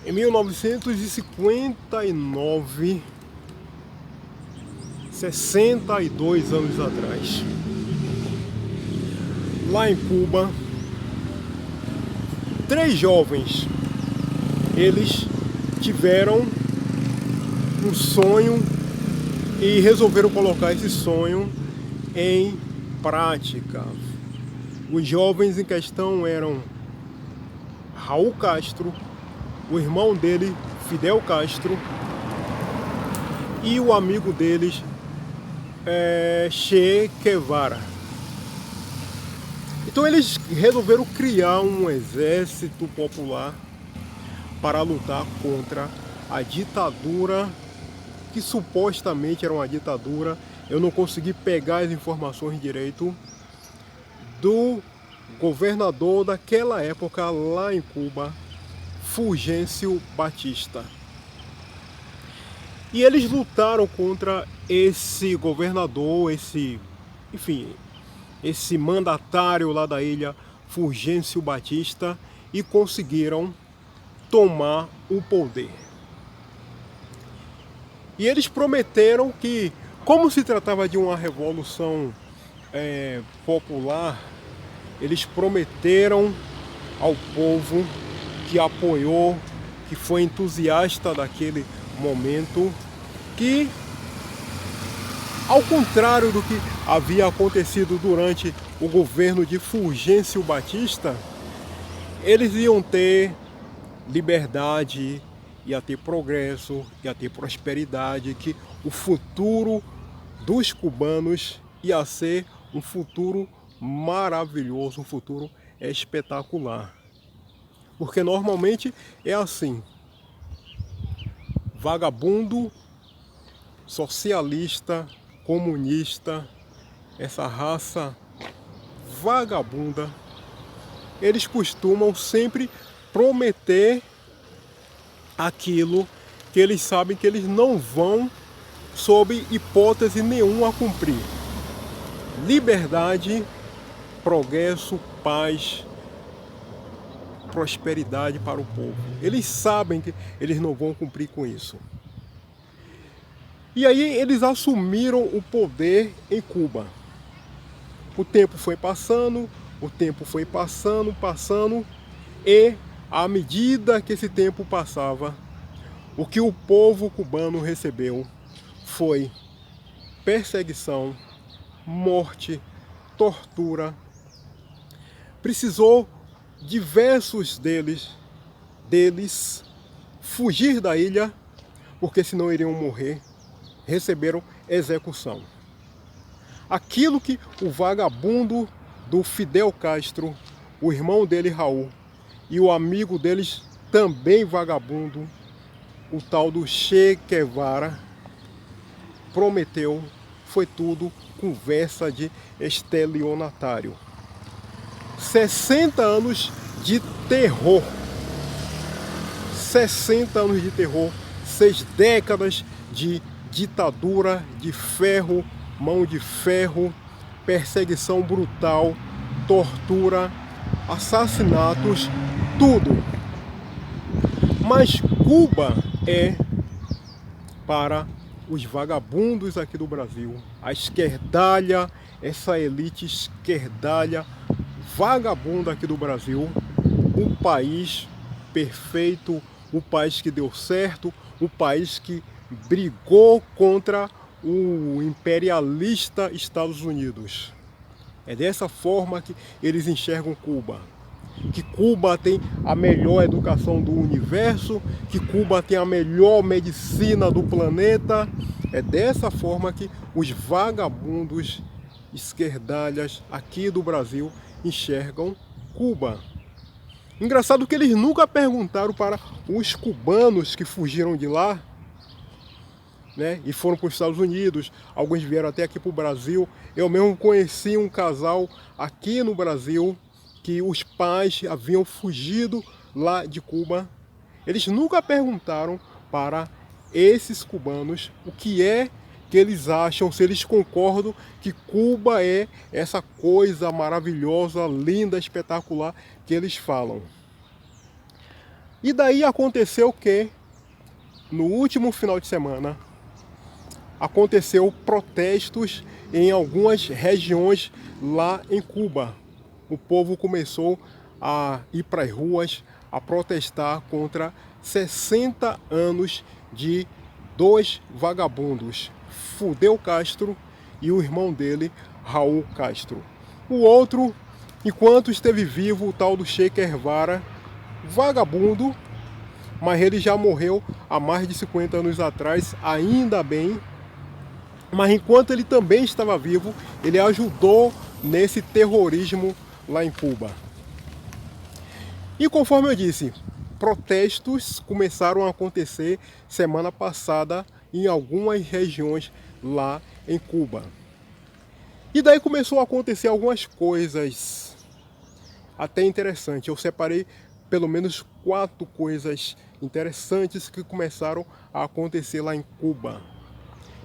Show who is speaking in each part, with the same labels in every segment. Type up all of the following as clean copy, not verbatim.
Speaker 1: Em 1959, 62 anos atrás, lá em Cuba, três jovens, eles tiveram um sonho e resolveram colocar esse sonho em prática. Os jovens em questão eram Raul Castro, o irmão dele, Fidel Castro, e o amigo deles, Che Guevara. Então eles resolveram criar um exército popular para lutar contra a ditadura, que supostamente era uma ditadura. Eu não consegui pegar as informações direito, do governador daquela época lá em Cuba, Fulgêncio Batista. E eles lutaram contra esse governador, esse mandatário lá da ilha, Fulgêncio Batista, e conseguiram tomar o poder. E eles prometeram que, como se tratava de uma revolução popular, eles prometeram ao povo que apoiou, que foi entusiasta daquele momento, que, ao contrário do que havia acontecido durante o governo de Fulgêncio Batista, eles iam ter liberdade, ia ter progresso, ia ter prosperidade, que o futuro dos cubanos ia ser um futuro maravilhoso, um futuro espetacular. Porque normalmente é assim: vagabundo, socialista, comunista, essa raça vagabunda, eles costumam sempre prometer aquilo que eles sabem que eles não vão, sob hipótese nenhuma, cumprir. Liberdade, progresso, paz, prosperidade para o povo. Eles sabem que eles não vão cumprir com isso. E aí eles assumiram o poder em Cuba. O tempo foi passando, e à medida que esse tempo passava, o que o povo cubano recebeu foi perseguição, morte, tortura. Precisou diversos deles fugir da ilha, porque senão iriam morrer. Receberam execução. Aquilo que o vagabundo do Fidel Castro, o irmão dele Raul, e o amigo deles também vagabundo, o tal do Che Guevara, prometeu, foi tudo conversa de estelionatário. 60 anos de terror. 60 anos de terror, 6 décadas de ditadura de ferro, mão de ferro, perseguição brutal, tortura, assassinatos, tudo. Mas Cuba é para os vagabundos aqui do Brasil, a esquerdalha, essa elite esquerdalha vagabunda aqui do Brasil, um país perfeito, o país que deu certo, o país que brigou contra o imperialista Estados Unidos. É dessa forma que eles enxergam Cuba. Que Cuba tem a melhor educação do universo, que Cuba tem a melhor medicina do planeta. É dessa forma que os vagabundos esquerdalhas aqui do Brasil enxergam Cuba. Engraçado que eles nunca perguntaram para os cubanos que fugiram de lá, né, e foram para os Estados Unidos. Alguns vieram até aqui para o Brasil. Eu mesmo conheci um casal aqui no Brasil que os pais haviam fugido lá de Cuba. Eles nunca perguntaram para esses cubanos o que é que eles acham, se eles concordam que Cuba é essa coisa maravilhosa, linda, espetacular que eles falam. E daí aconteceu que, no último final de semana, aconteceu protestos em algumas regiões lá em Cuba. O povo começou a ir para as ruas a protestar contra 60 anos de dois vagabundos, Fidel Castro e o irmão dele, Raul Castro. O outro, enquanto esteve vivo, o tal do Che Guevara, vagabundo, mas ele já morreu há mais de 50 anos atrás, ainda bem. Mas enquanto ele também estava vivo, ele ajudou nesse terrorismo lá em Cuba. E conforme eu disse, protestos começaram a acontecer semana passada em algumas regiões lá em Cuba. E daí começou a acontecer algumas coisas até interessantes. Eu separei pelo menos 4 coisas interessantes que começaram a acontecer lá em Cuba.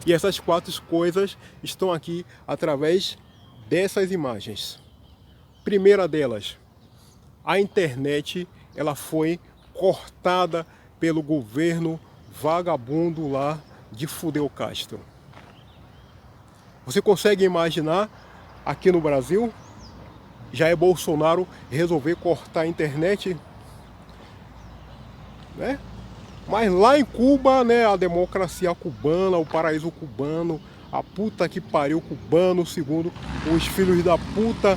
Speaker 1: E essas 4 coisas estão aqui através dessas imagens. Primeira delas, a internet ela foi cortada pelo governo vagabundo lá de Fidel Castro. Você consegue imaginar aqui no Brasil, Jair Bolsonaro resolver cortar a internet, né? Mas lá em Cuba, né, a democracia cubana, o paraíso cubano, a puta que pariu cubano, segundo os filhos da puta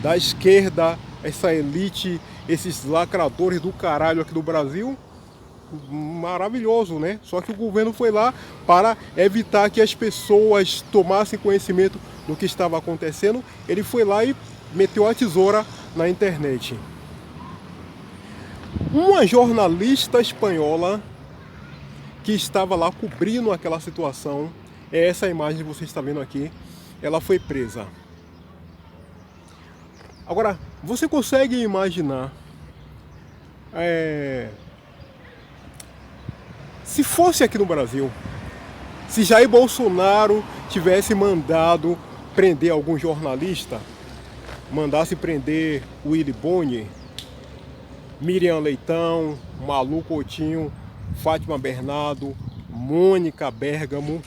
Speaker 1: da esquerda, essa elite, esses lacradores do caralho aqui do Brasil, maravilhoso, né? Só que o governo foi lá para evitar que as pessoas tomassem conhecimento do que estava acontecendo. Ele foi lá e meteu a tesoura na internet. Uma jornalista espanhola que estava lá cobrindo aquela situação, é essa imagem que você está vendo aqui, ela foi presa. Agora, você consegue imaginar se fosse aqui no Brasil, se Jair Bolsonaro tivesse mandado prender algum jornalista, mandasse prender Willy Boni, Miriam Leitão, Malu Coutinho, Fátima Bernardo, Mônica Bergamo,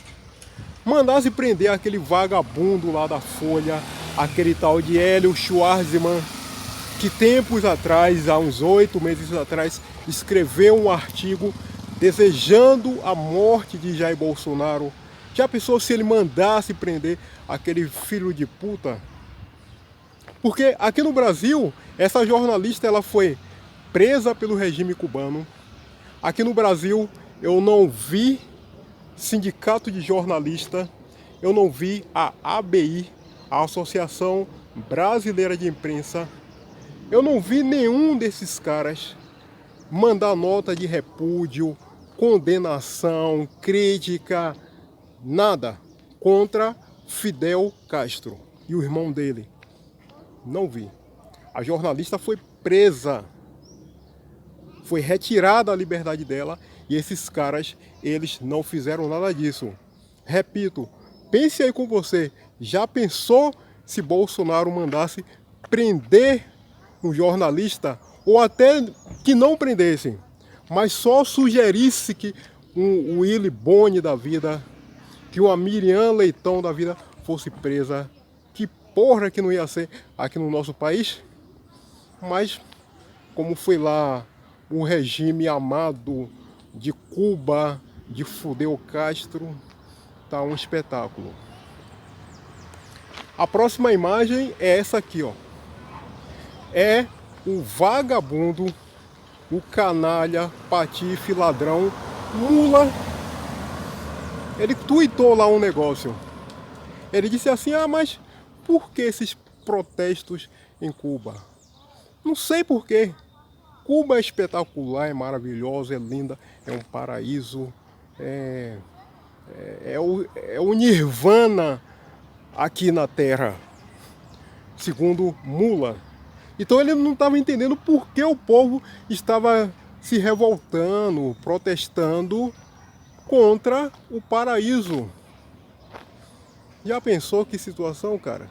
Speaker 1: mandasse prender aquele vagabundo lá da Folha, aquele tal de Hélio Schwartzman, que tempos atrás, há uns 8 meses atrás, escreveu um artigo desejando a morte de Jair Bolsonaro. Já pensou se ele mandasse prender aquele filho de puta? Porque aqui no Brasil, essa jornalista ela foi presa pelo regime cubano. Aqui no Brasil, eu não vi sindicato de jornalista, eu não vi a ABI, a Associação Brasileira de Imprensa, eu não vi nenhum desses caras mandar nota de repúdio, condenação, crítica, nada contra Fidel Castro e o irmão dele. Não vi. A jornalista foi presa, foi retirada a liberdade dela e esses caras, eles não fizeram nada disso. Repito, pense aí com você, já pensou se Bolsonaro mandasse prender um jornalista, ou até que não prendessem, mas só sugerisse que um Willy Boni da vida, que uma Miriam Leitão da vida fosse presa? Que porra que não ia ser aqui no nosso país? Mas como foi lá o regime amado de Cuba, de Fidel Castro, tá um espetáculo. A próxima imagem é essa aqui, ó. É o vagabundo, o canalha, patife, ladrão, mula. Ele tuitou lá um negócio. Ele disse assim, mas por que esses protestos em Cuba? Não sei por quê. Cuba é espetacular, é maravilhosa, é linda, é um paraíso, é o nirvana aqui na Terra, segundo Mula. Então ele não estava entendendo por que o povo estava se revoltando, protestando contra o paraíso. Já pensou que situação, cara?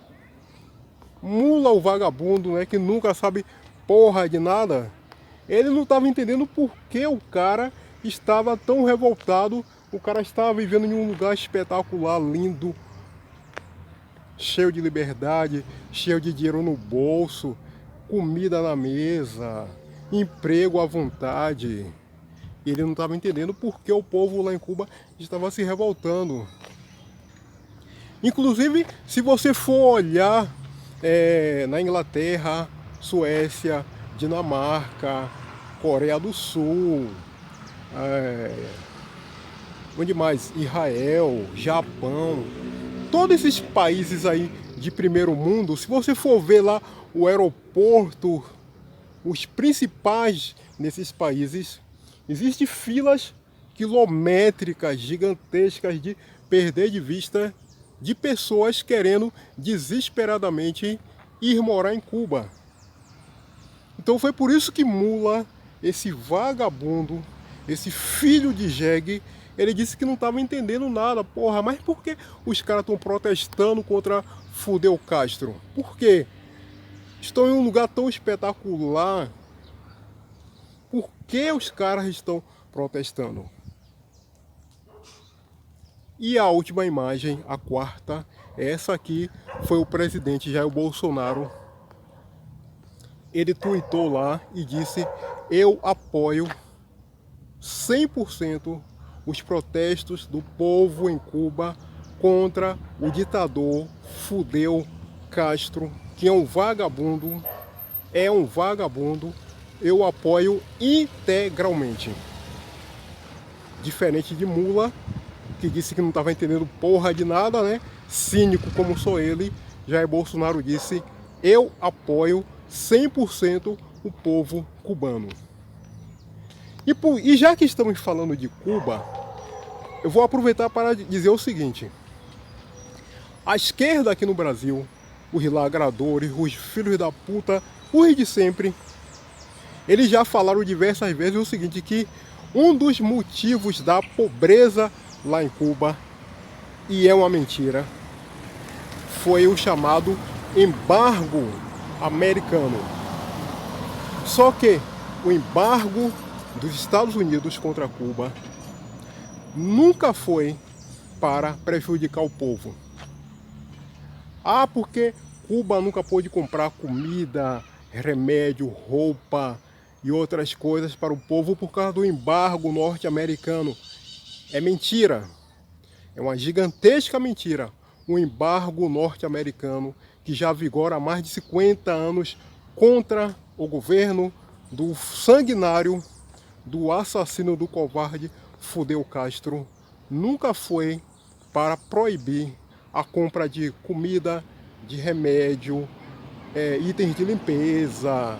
Speaker 1: Mula, o vagabundo, né, que nunca sabe porra de nada, Ele não estava entendendo por que o cara estava tão revoltado. O cara estava vivendo em um lugar espetacular, lindo, cheio de liberdade, cheio de dinheiro no bolso, comida na mesa, emprego à vontade. Ele não estava entendendo por que o povo lá em Cuba estava se revoltando. Inclusive, se você for olhar na Inglaterra, Suécia, Dinamarca, Coreia do Sul, onde mais? Israel, Japão, todos esses países aí de primeiro mundo, se você for ver lá o aeroporto, os principais nesses países, existem filas quilométricas, gigantescas de perder de vista de pessoas querendo desesperadamente ir morar em Cuba. Então foi por isso que Mula, esse vagabundo, esse filho de jegue, ele disse que não estava entendendo nada. Porra, mas por que os caras estão protestando contra Fidel Castro? Por quê? Estão em um lugar tão espetacular. Por que os caras estão protestando? E a última imagem, a quarta, essa aqui foi o presidente Jair Bolsonaro. Ele tweetou lá e disse: eu apoio 100% os protestos do povo em Cuba contra o ditador Fidel Castro, que é um vagabundo, eu apoio integralmente. Diferente de Mula, que disse que não estava entendendo porra de nada, né? Cínico como sou ele, Jair Bolsonaro disse: eu apoio 100% o povo cubano. E já que estamos falando de Cuba, eu vou aproveitar para dizer o seguinte: a esquerda aqui no Brasil, os lagradores, os filhos da puta, os de sempre, eles já falaram diversas vezes o seguinte, que um dos motivos da pobreza lá em Cuba, e é uma mentira, foi o chamado embargo americano. Só que o embargo dos Estados Unidos contra Cuba nunca foi para prejudicar o povo. Ah, porque Cuba nunca pôde comprar comida, remédio, roupa e outras coisas para o povo por causa do embargo norte-americano. É mentira. É uma gigantesca mentira. O embargo norte-americano, que já vigora há mais de 50 anos contra o governo do sanguinário, do assassino, do covarde Fidel Castro, nunca foi para proibir a compra de comida, de remédio, itens de limpeza,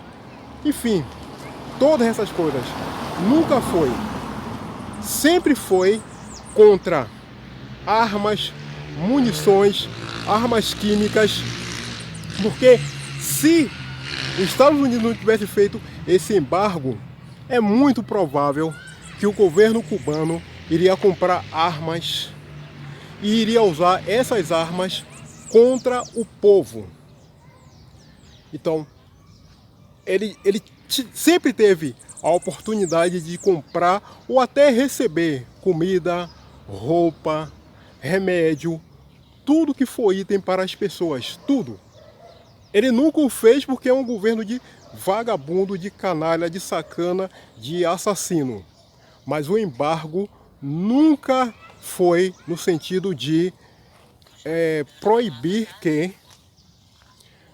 Speaker 1: enfim, todas essas coisas. Nunca foi. Sempre foi contra armas, munições, armas químicas, porque se os Estados Unidos não tivesse feito esse embargo, é muito provável que o governo cubano iria comprar armas e iria usar essas armas contra o povo. Então, ele sempre teve a oportunidade de comprar ou até receber comida, roupa, remédio, tudo que for item para as pessoas, tudo. Ele nunca o fez porque é um governo de vagabundo, de canalha, de sacana, de assassino. Mas o embargo nunca foi no sentido de proibir que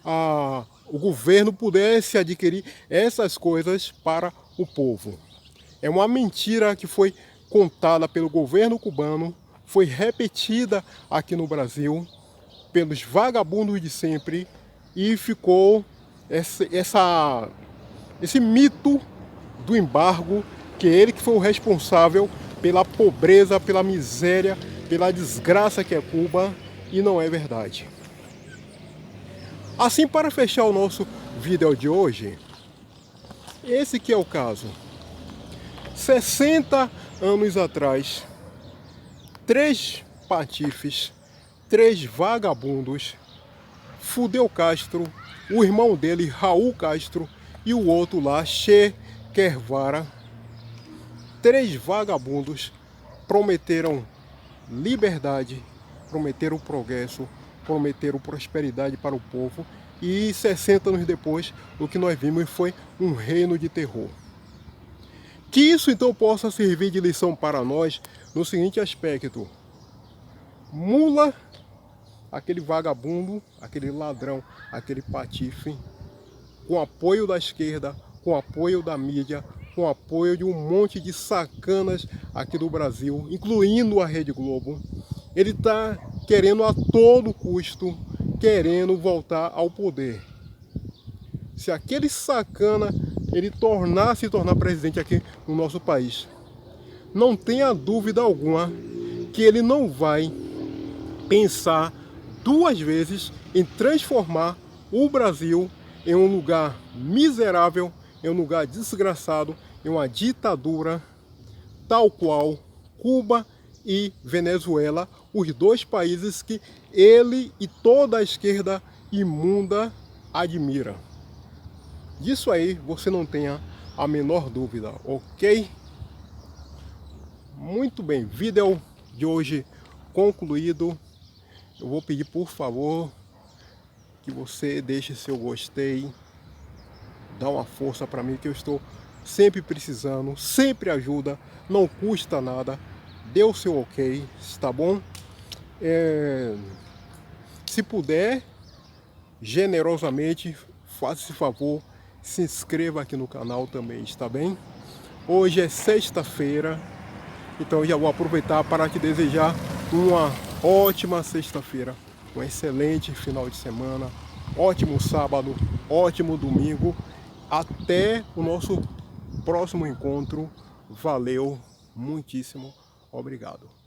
Speaker 1: o governo pudesse adquirir essas coisas para o povo. É uma mentira que foi contada pelo governo cubano, foi repetida aqui no Brasil pelos vagabundos de sempre e ficou esse mito do embargo, que é ele que foi o responsável pela pobreza, pela miséria, pela desgraça que é Cuba, e não é verdade. Assim, para fechar o nosso vídeo de hoje, esse que é o caso. 60 anos atrás, 3 patifes, 3 vagabundos, Fidel Castro, o irmão dele, Raul Castro, e o outro lá, Che quer vara. 3 vagabundos prometeram liberdade, prometeram progresso, prometeram prosperidade para o povo, e 60 anos depois o que nós vimos foi um reino de terror. Que isso então possa servir de lição para nós no seguinte aspecto: Mula, aquele vagabundo, aquele ladrão, aquele patife, com apoio da esquerda, com apoio da mídia, com apoio de um monte de sacanas aqui do Brasil, incluindo a Rede Globo, ele está querendo a todo custo, querendo voltar ao poder. Se aquele sacana ele se tornar presidente aqui no nosso país, não tenha dúvida alguma que ele não vai pensar 2 vezes em transformar o Brasil em um lugar miserável, em um lugar desgraçado, em uma ditadura, tal qual Cuba e Venezuela, os 2 países que ele e toda a esquerda imunda admira. Disso aí você não tenha a menor dúvida, ok? Muito bem, vídeo de hoje concluído. Eu vou pedir, por favor, que você deixe seu gostei, dá uma força para mim, que eu estou sempre precisando, sempre ajuda, não custa nada. Dê o seu ok, está bom? Se puder, generosamente, faça esse favor, se inscreva aqui no canal também, está bem? Hoje é sexta-feira, então já vou aproveitar para te desejar uma ótima sexta-feira, um excelente final de semana, ótimo sábado, ótimo domingo. Até o nosso próximo encontro. Valeu, muitíssimo obrigado.